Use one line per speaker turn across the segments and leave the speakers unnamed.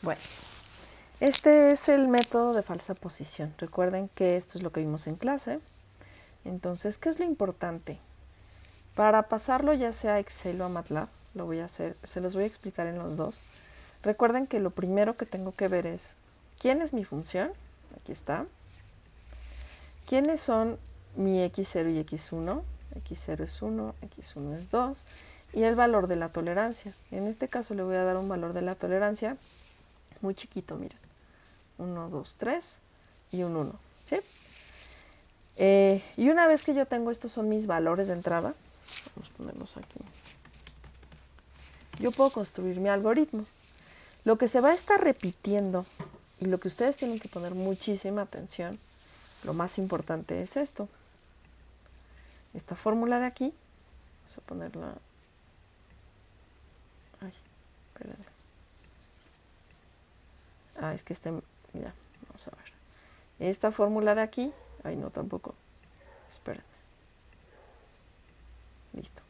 Bueno, este es el método de falsa posición. Recuerden que esto es lo que vimos en clase. Entonces, ¿qué es lo importante? Para pasarlo ya sea a Excel o a MATLAB, lo voy a hacer, se los voy a explicar en los dos. Recuerden que lo primero que tengo que ver es quién es mi función, aquí está. ¿Quiénes son mi x0 y x1? x0 es 1, x1 es 2. Y el valor de la tolerancia. En este caso le voy a dar un valor de la tolerancia muy chiquito, miren. 1, 2, 3 y un 1, ¿sí? Y una vez que yo tengo, estos son mis valores de entrada, vamos a ponerlos aquí, yo puedo construir mi algoritmo. Lo que se va a estar repitiendo y lo que ustedes tienen que poner muchísima atención, lo más importante es esto. Esta fórmula de aquí, vamos a ponerla, ay, espérenme. Es que ya, vamos a ver. Esta fórmula de aquí, ay no tampoco, espérenme. Listo.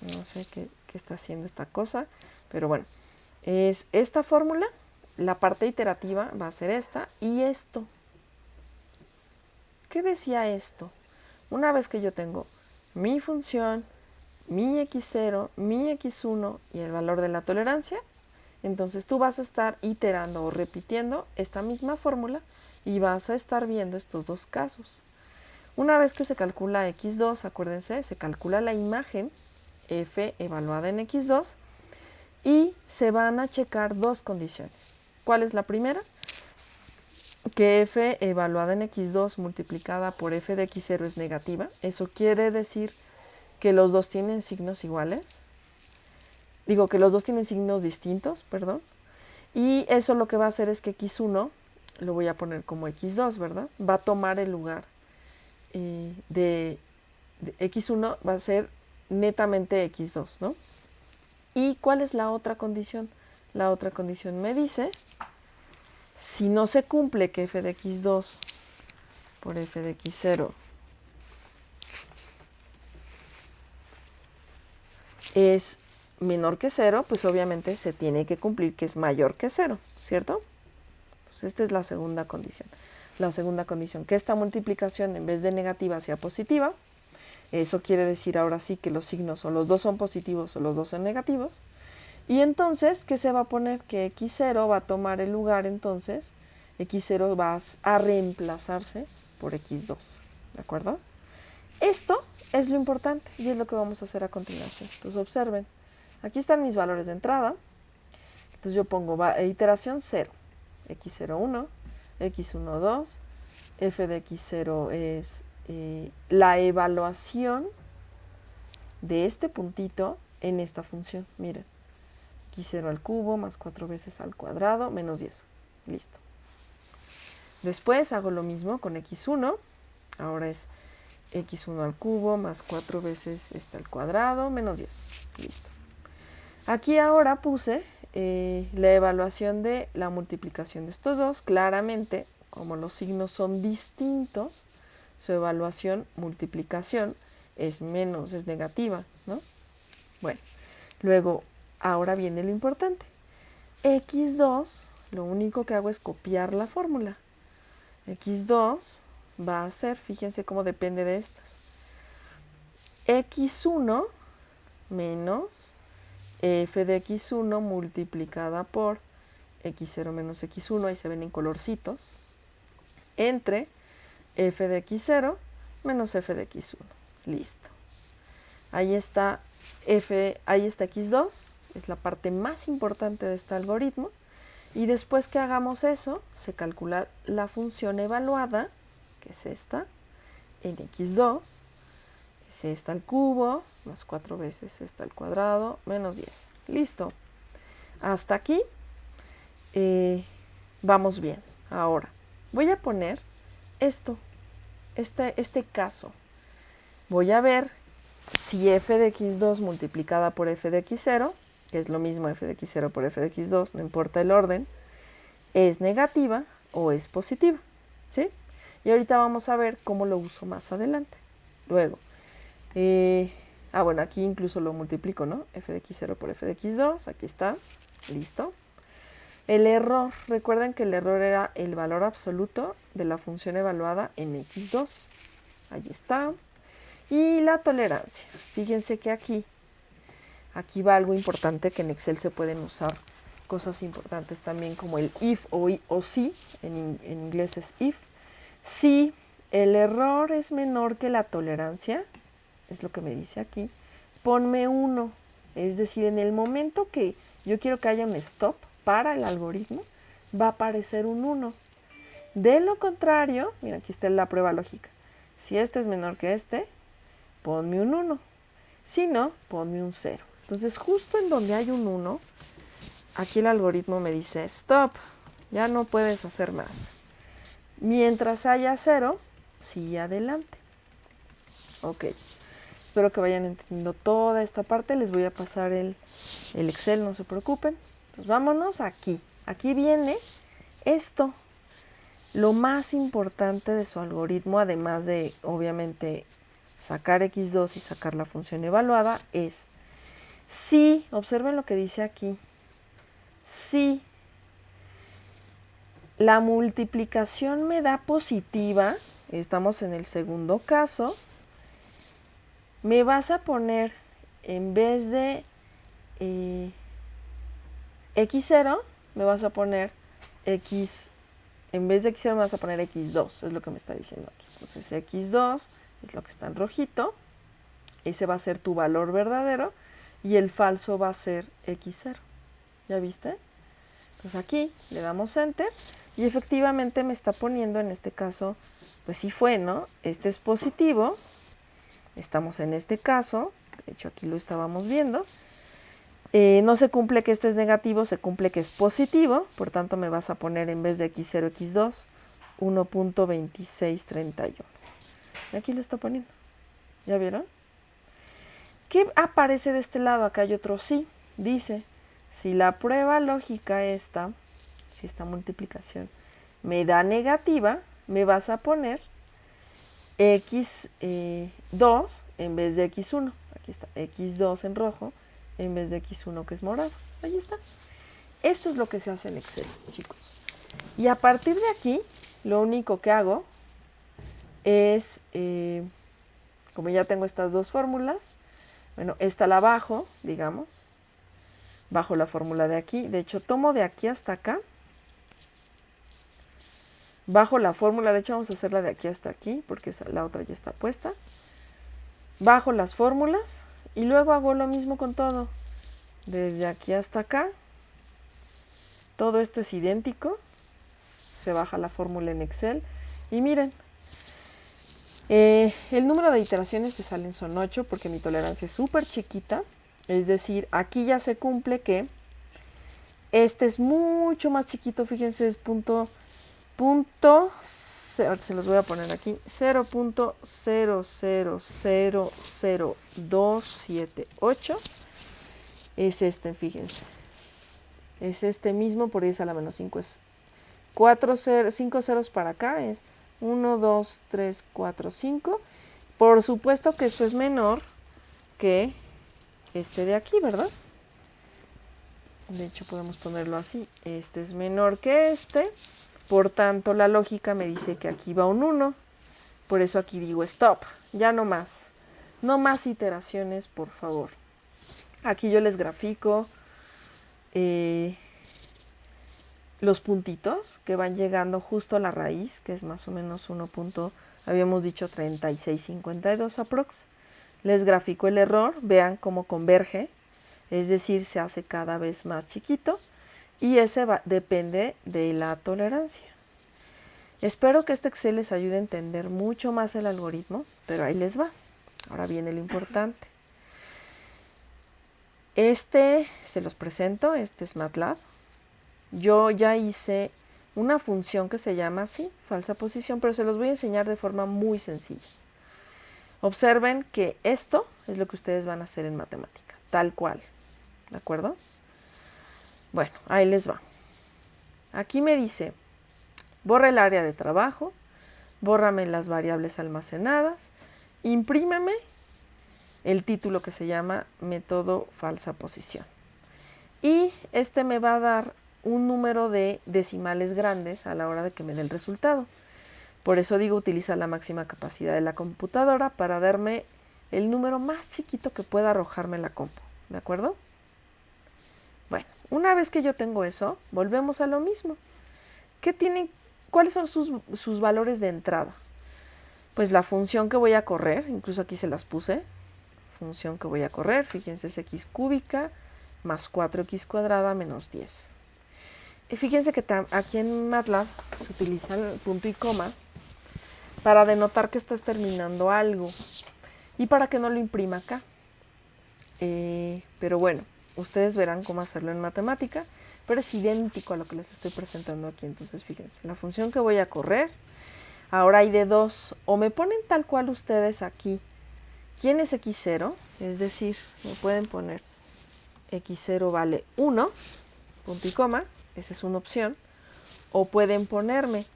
No sé qué está haciendo esta cosa, pero bueno, es esta fórmula, la parte iterativa va a ser esta y esto. ¿Qué decía esto? Una vez que yo tengo mi función, mi x0, mi x1 y el valor de la tolerancia, entonces tú vas a estar iterando o repitiendo esta misma fórmula y vas a estar viendo estos dos casos. Una vez que se calcula x2, acuérdense, se calcula la imagen f evaluada en x2 y se van a checar dos condiciones. ¿Cuál es la primera? Que f evaluada en x2 multiplicada por f de x0 es negativa. Eso quiere decir que los dos tienen signos iguales. Digo que los dos tienen signos distintos, perdón. Y eso lo que va a hacer es que x1, lo voy a poner como x2, ¿verdad? Va a tomar el lugar de x1, va a ser netamente x2, ¿no? ¿Y cuál es la otra condición? La otra condición me dice, si no se cumple que f de x2 por f de x0 es menor que 0, pues obviamente se tiene que cumplir que es mayor que 0, ¿cierto? Pues esta es la segunda condición. La segunda condición, que esta multiplicación en vez de negativa sea positiva. Eso quiere decir ahora sí que los signos o los dos son positivos o los dos son negativos. Y entonces, ¿qué se va a poner? Que x0 va a tomar el lugar, entonces, x0 va a reemplazarse por x2, ¿de acuerdo? Esto es lo importante y es lo que vamos a hacer a continuación. Entonces, observen, aquí están mis valores de entrada. Entonces, yo pongo iteración 0, x0, 1, x1, 2, f de x0 es la evaluación de este puntito en esta función. Miren, x0 al cubo más 4 veces al cuadrado menos 10. Listo. Después hago lo mismo con x1. Ahora es x1 al cubo más 4 veces al cuadrado menos 10. Listo. Aquí ahora puse la evaluación de la multiplicación de estos dos. Claramente, como los signos son distintos, su evaluación, multiplicación, es menos, es negativa, ¿no? Bueno, luego, ahora viene lo importante. x2, lo único que hago es copiar la fórmula. x2 va a ser, fíjense cómo depende de estas. x1 menos f de x1 multiplicada por x0 menos x1, ahí se ven en colorcitos, entre f de x0 menos f de x1. Listo. Ahí está x2, es la parte más importante de este algoritmo. Y después que hagamos eso, se calcula la función evaluada, que es esta, en x2, es esta al cubo, más 4 veces esta al cuadrado, menos 10. Listo. Hasta aquí vamos bien. Ahora, voy a poner este caso. Voy a ver si f de x2 multiplicada por f de x0, que es lo mismo f de x0 por f de x2, no importa el orden, es negativa o es positiva, ¿sí? Y ahorita vamos a ver cómo lo uso más adelante. Luego, bueno, aquí incluso lo multiplico, ¿no? F de x0 por f de x2, aquí está, listo. El error, recuerden que el error era el valor absoluto de la función evaluada en x2. Ahí está. Y la tolerancia. Fíjense que aquí va algo importante que en Excel se pueden usar cosas importantes también como el if o si, en inglés es if. Si el error es menor que la tolerancia, es lo que me dice aquí, ponme 1. Es decir, en el momento que yo quiero que haya un stop para el algoritmo, va a aparecer un 1. De lo contrario, mira, aquí está la prueba lógica. Si este es menor que este, ponme un 1. Si no, ponme un 0. Entonces, justo en donde hay un 1, aquí el algoritmo me dice, stop, ya no puedes hacer más. Mientras haya 0, sigue adelante. Ok, espero que vayan entendiendo toda esta parte. Les voy a pasar el Excel, no se preocupen. Pues vámonos aquí. Aquí viene esto. Lo más importante de su algoritmo, además de, obviamente, sacar x2 y sacar la función evaluada, es si, observen lo que dice aquí, si la multiplicación me da positiva, estamos en el segundo caso, me vas a poner, en vez de x0, me vas a poner x, en vez de x0 me vas a poner x2, es lo que me está diciendo aquí. Entonces x2 es lo que está en rojito, ese va a ser tu valor verdadero y el falso va a ser x0. ¿Ya viste? Entonces aquí le damos enter y efectivamente me está poniendo en este caso, pues sí fue, ¿no? Este es positivo, estamos en este caso, de hecho aquí lo estábamos viendo. No se cumple que este es negativo, se cumple que es positivo, por tanto me vas a poner en vez de x0, x2, 1.2631. Y aquí lo está poniendo. ¿Ya vieron? ¿Qué aparece de este lado? Acá hay otro sí. Dice, si la prueba lógica esta, si esta multiplicación me da negativa, me vas a poner x2 en vez de x1. Aquí está, x2 en rojo en vez de x1 que es morado. Ahí está. Esto es lo que se hace en Excel, chicos. Y a partir de aquí, lo único que hago es, como ya tengo estas dos fórmulas, bueno, esta la bajo, digamos, bajo la fórmula de aquí. De hecho, tomo de aquí hasta acá, bajo la fórmula, de hecho vamos a hacerla de aquí hasta aquí, porque la otra ya está puesta. Bajo las fórmulas y luego hago lo mismo con todo. Desde aquí hasta acá, todo esto es idéntico. Se baja la fórmula en Excel y miren, el número de iteraciones que salen son 8 porque mi tolerancia es súper chiquita. Es decir, aquí ya se cumple que este es mucho más chiquito. Fíjense, es se los voy a poner aquí, 0.0000278. Es este, fíjense. Es este mismo, por 10 a la menos 5 es 5 ceros para acá, es 1, 2, 3, 4, 5. Por supuesto que esto es menor que este de aquí, ¿verdad? De hecho, podemos ponerlo así. Este es menor que este. Por tanto, la lógica me dice que aquí va un 1. Por eso aquí digo stop. Ya no más. No más iteraciones, por favor. Aquí yo les grafico los puntitos que van llegando justo a la raíz, que es más o menos 1. Habíamos dicho 3652 aprox. Les grafico el error, vean cómo converge, es decir, se hace cada vez más chiquito y ese depende de la tolerancia. Espero que este Excel les ayude a entender mucho más el algoritmo, pero ahí les va. Ahora viene lo importante. Se los presento, este es MATLAB. Yo ya hice una función que se llama así, falsa posición, pero se los voy a enseñar de forma muy sencilla. Observen que esto es lo que ustedes van a hacer en matemática, tal cual, ¿de acuerdo? Bueno, ahí les va. Aquí me dice, borra el área de trabajo, bórrame las variables almacenadas imprímeme el título que se llama método falsa posición. Y este me va a dar un número de decimales grandes a la hora de que me dé el resultado. Por eso digo, utiliza la máxima capacidad de la computadora para darme el número más chiquito que pueda arrojarme la compu. ¿De acuerdo? Bueno, una vez que yo tengo eso, volvemos a lo mismo. ¿Cuáles son sus valores de entrada? Pues la función que voy a correr, incluso aquí se las puse, función que voy a correr, fíjense, es x cúbica más 4x cuadrada menos 10. Y fíjense que aquí en MATLAB se utiliza el punto y coma para denotar que estás terminando algo y para que no lo imprima acá. Pero bueno, ustedes verán cómo hacerlo en matemática, pero es idéntico a lo que les estoy presentando aquí. Entonces fíjense, la función que voy a correr, ahora hay de dos, o me ponen tal cual ustedes aquí, ¿quién es x0? Es decir, me pueden poner x0 vale 1, punto y coma, esa es una opción, o pueden ponerme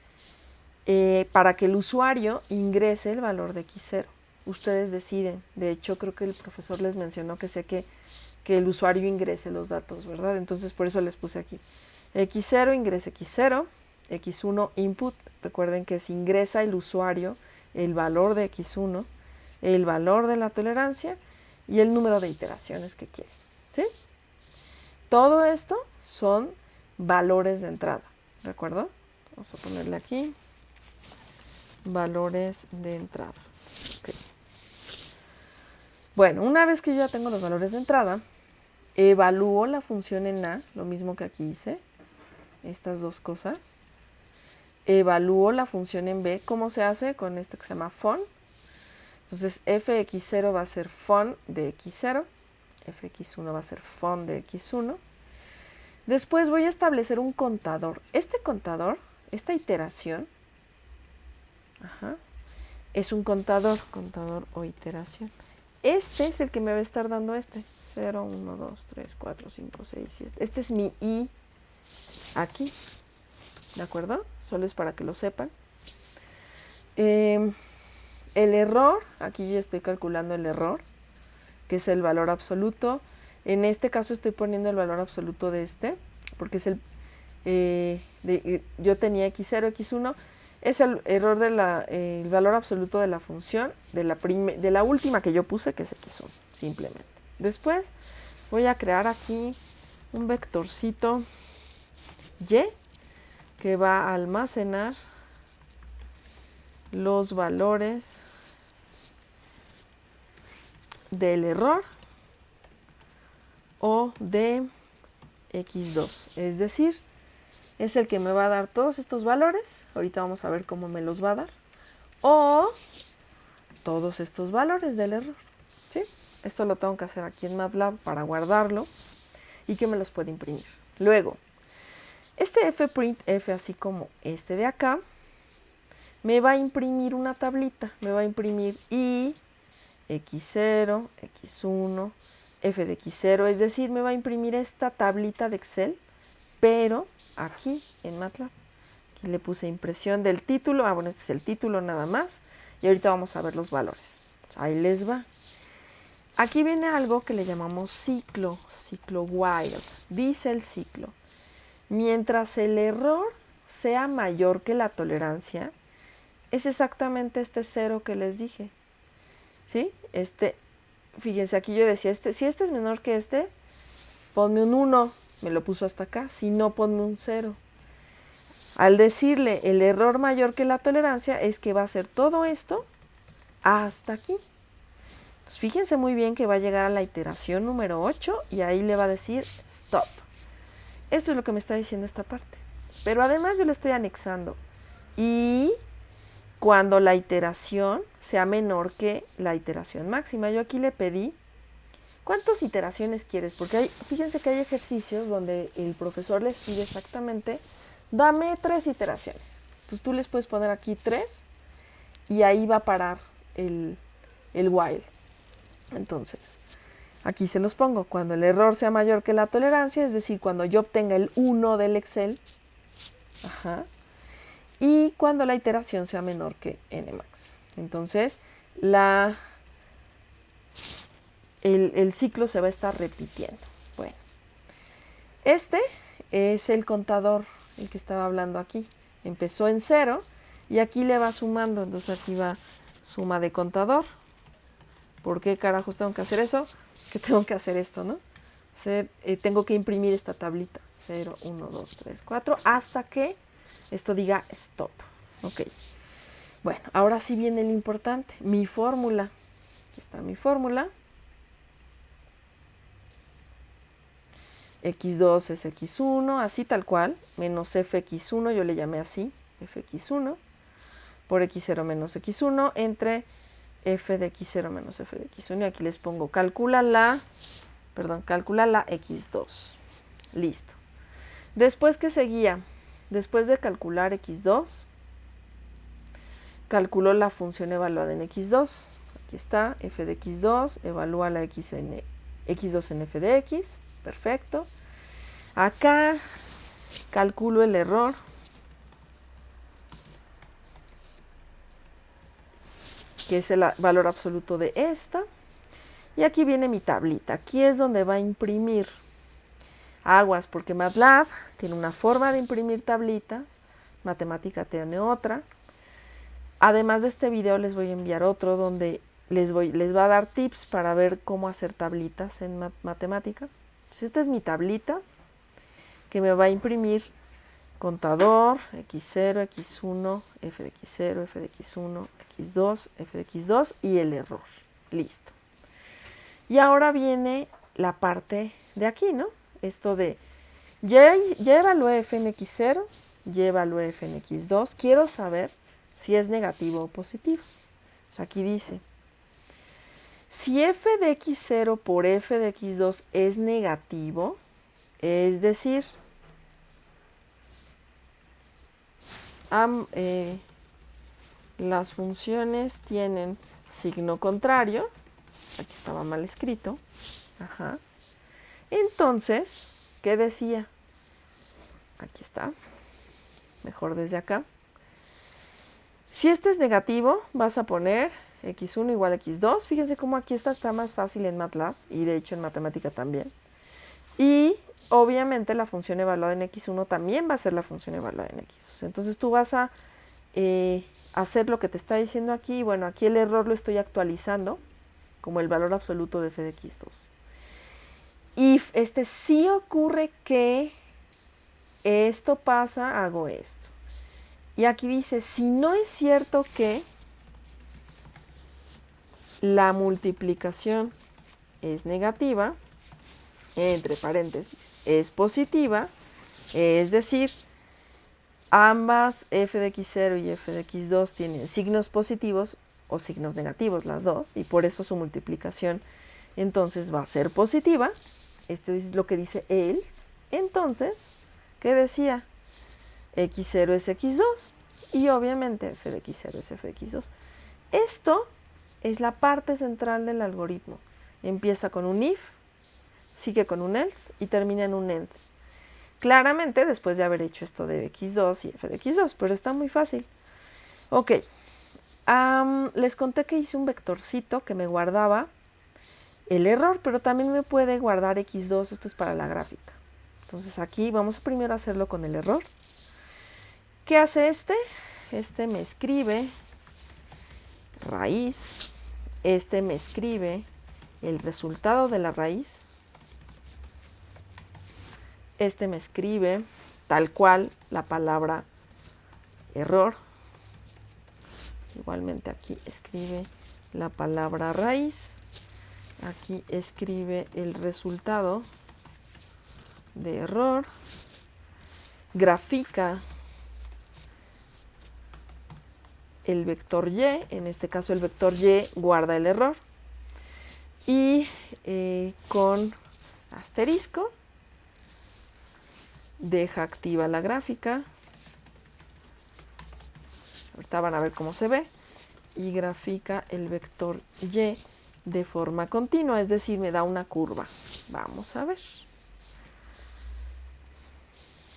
para que el usuario ingrese el valor de x0. Ustedes deciden. De hecho, creo que el profesor les mencionó que sé que el usuario ingrese los datos, ¿verdad? Entonces, por eso les puse aquí. x0 ingresa x0, x1 input. Recuerden que se ingresa el usuario el valor de x1, el valor de la tolerancia y el número de iteraciones que quiere. ¿Sí? Todo esto son valores de entrada. ¿De acuerdo? Vamos a ponerle aquí valores de entrada. Okay. Bueno, una vez que yo ya tengo los valores de entrada, evalúo la función en A, lo mismo que aquí hice, estas dos cosas. Evalúo la función en B, ¿cómo se hace? Con esto que se llama fon. Entonces, fx0 va a ser fon de x0, fx1 va a ser fon de x1. Después voy a establecer un contador. Este contador, esta iteración, es un contador o iteración. Este es el que me va a estar dando 0, 1, 2, 3, 4, 5, 6, 7. Este es mi i aquí, ¿de acuerdo? Solo es para que lo sepan. El error, aquí yo estoy calculando el error, que es el valor absoluto. En este caso estoy poniendo el valor absoluto de porque es yo tenía x0, x1, es el error el valor absoluto de la función, de la última que yo puse, que es x1, simplemente. Después voy a crear aquí un vectorcito y que va a almacenar los valores del error o de x2, es decir, es el que me va a dar todos estos valores, ahorita vamos a ver cómo me los va a dar, o todos estos valores del error, ¿sí? Esto lo tengo que hacer aquí en MATLAB para guardarlo y que me los pueda imprimir. Luego, este fprintf, así como este de acá, me va a imprimir una tablita, me va a imprimir i, x0, x1, f de x0, es decir, me va a imprimir esta tablita de Excel, pero aquí en MATLAB. Aquí le puse impresión del título, bueno, este es el título nada más, y ahorita vamos a ver los valores. Ahí les va. Aquí viene algo que le llamamos ciclo while. Dice el ciclo, mientras el error sea mayor que la tolerancia, es exactamente este 0 que les dije. ¿Sí? Fíjense, aquí yo decía, si este es menor que ponme un 1, me lo puso hasta acá, si no, ponme un 0. Al decirle el error mayor que la tolerancia, es que va a hacer todo esto hasta aquí. Entonces, fíjense muy bien que va a llegar a la iteración número 8 y ahí le va a decir stop. Esto es lo que me está diciendo esta parte. Pero además yo le estoy anexando y cuando la iteración sea menor que la iteración máxima. Yo aquí le pedí, ¿cuántas iteraciones quieres? Porque fíjense que hay ejercicios donde el profesor les pide exactamente, dame 3 iteraciones. Entonces tú les puedes poner aquí 3 y ahí va a parar el while. Entonces, aquí se los pongo. Cuando el error sea mayor que la tolerancia, es decir, cuando yo obtenga el 1 del Excel, y cuando la iteración sea menor que nmax. Entonces, el ciclo se va a estar repitiendo. Bueno, este es el contador, el que estaba hablando aquí. Empezó en 0 y aquí le va sumando, entonces aquí va suma de contador. ¿Por qué carajos tengo que hacer eso? Que tengo que hacer esto, ¿no? Tengo que imprimir esta tablita. 0, 1, 2, 3, 4, hasta que esto diga stop. Ok. Bueno, ahora sí viene el importante, mi fórmula. Aquí está mi fórmula. X2 es X1, así tal cual, menos Fx1, yo le llamé así, Fx1, por X0 menos X1, entre F de X0 menos F de X1, y aquí les pongo, calcula la X2. Listo. Después, ¿qué seguía? Después de calcular X2, calculó la función evaluada en X2. Aquí está, F de X2, evalúa la X2 en F de X. Perfecto. Acá calculo el error. Que es el valor absoluto de esta. Y aquí viene mi tablita. Aquí es donde va a imprimir. Aguas, porque MATLAB tiene una forma de imprimir tablitas. Matemática tiene otra. Además de este video les voy a enviar otro donde les va a dar tips para ver cómo hacer tablitas en matemática. Entonces, esta es mi tablita que me va a imprimir contador, X0, X1, F de X0, F de X1, X2, F de X2 y el error. Listo. Y ahora viene la parte de aquí, ¿no? Esto de, ya evalué F en X0, ya evalué F en X2. Quiero saber si es negativo o positivo. O sea, aquí dice, si F de X0 por F de X2 es negativo, es decir, las funciones tienen signo contrario, aquí estaba mal escrito, ajá. Entonces, ¿qué decía? Aquí está, mejor desde acá. Si este es negativo, vas a poner X1 igual a X2. Fíjense cómo aquí está más fácil en MATLAB y de hecho en matemática también. Y obviamente la función evaluada en X1 también va a ser la función evaluada en X2. Entonces tú vas a hacer lo que te está diciendo aquí. Bueno, aquí el error lo estoy actualizando como el valor absoluto de F de X2. Y sí ocurre que esto pasa, hago esto. Y aquí dice, si no es cierto que la multiplicación es negativa, entre paréntesis, es positiva, es decir, ambas F de X0 y F de X2 tienen signos positivos o signos negativos, las dos, y por eso su multiplicación entonces va a ser positiva. Este es lo que dice else. Entonces, ¿qué decía? X0 es X2 y obviamente F de X0 es F de X2. Esto es la parte central del algoritmo. Empieza con un if, sigue con un else y termina en un end. Claramente después de haber hecho esto de X2 y F de X2, pero está muy fácil. Ok, les conté que hice un vectorcito que me guardaba el error, pero también me puede guardar X2, esto es para la gráfica. Entonces aquí vamos primero a hacerlo con el error. ¿Qué hace este? Este me escribe raíz, este me escribe el resultado de la raíz, este me escribe tal cual la palabra error, igualmente aquí escribe la palabra raíz, aquí escribe el resultado de error, grafica el vector y, en este caso el vector y guarda el error, y con asterisco deja activa la gráfica. Ahorita van a ver cómo se ve, y grafica el vector y de forma continua, es decir, me da una curva. Vamos a ver.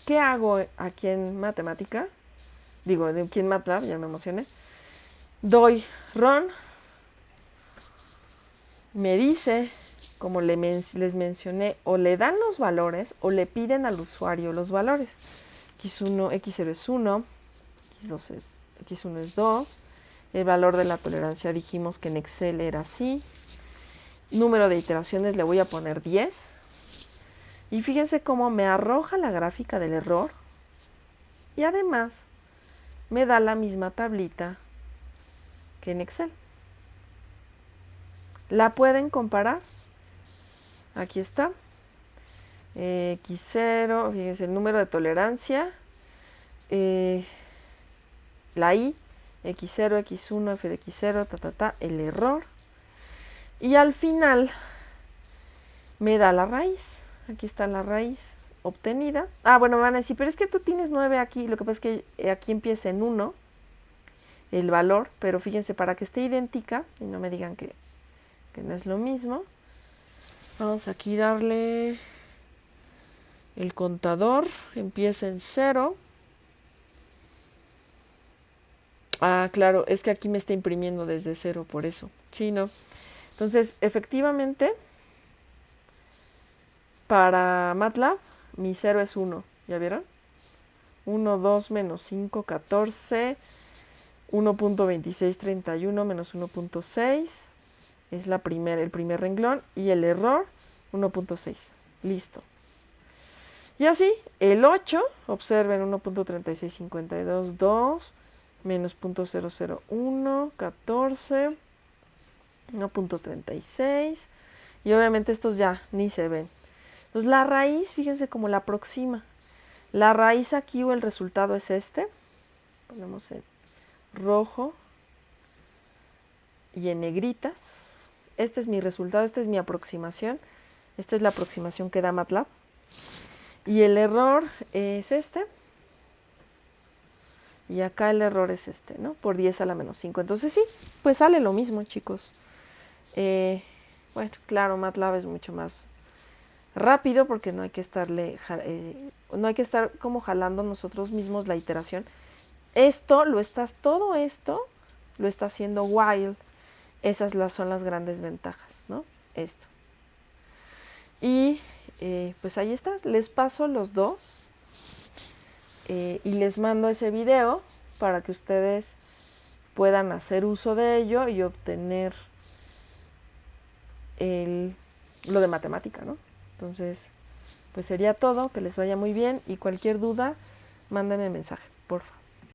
¿Qué hago aquí en matemática? Digo, aquí en MATLAB, ya me emocioné. Doy run Me dice, como les mencioné, o le dan los valores o le piden al usuario los valores. X1, X0 es 1, X1 es 2. El valor de la tolerancia dijimos que en Excel era así. Número de iteraciones le voy a poner 10. Y fíjense cómo me arroja la gráfica del error. Y además me da la misma tablita que en Excel. ¿La pueden comparar? Aquí está. X0, fíjense el número de tolerancia. La I, X0, X1, F de X0, el error. Y al final me da la raíz. Aquí está la raíz obtenida. Bueno, me van a decir, pero es que tú tienes 9 aquí. Lo que pasa es que aquí empieza en 1 el valor, pero fíjense, para que esté idéntica y no me digan que no es lo mismo, vamos aquí a darle el contador, empieza en 0. Claro, es que aquí me está imprimiendo desde 0, por eso. Sí, no. Entonces, efectivamente, para MATLAB, mi 0 es 1. ¿Ya vieron? 1, 2, menos 5, 14. 1.2631 menos 1.6 es el primer renglón, y el error 1.6. Listo. Y así, el 8, observen 1.3652, 2, menos 0.001, 14, 1.36, y obviamente estos ya ni se ven. Entonces la raíz, fíjense cómo la aproxima. La raíz aquí, o el resultado, es este. Ponemos en rojo y en negritas. Este es mi resultado, esta es mi aproximación. Esta es la aproximación que da MATLAB. Y el error es este. Y acá el error es este, ¿no? Por 10 a la menos 5. Entonces sí, pues sale lo mismo, chicos. Bueno, claro, MATLAB es mucho más rápido porque no hay que no hay que estar como jalando nosotros mismos la iteración. Todo esto lo está haciendo while. Esas son las grandes ventajas, ¿no? Esto. Y pues ahí está, les paso los dos y les mando ese video para que ustedes puedan hacer uso de ello y obtener lo de matemática, ¿no? Entonces, pues sería todo, que les vaya muy bien, y cualquier duda, mándenme mensaje, por favor.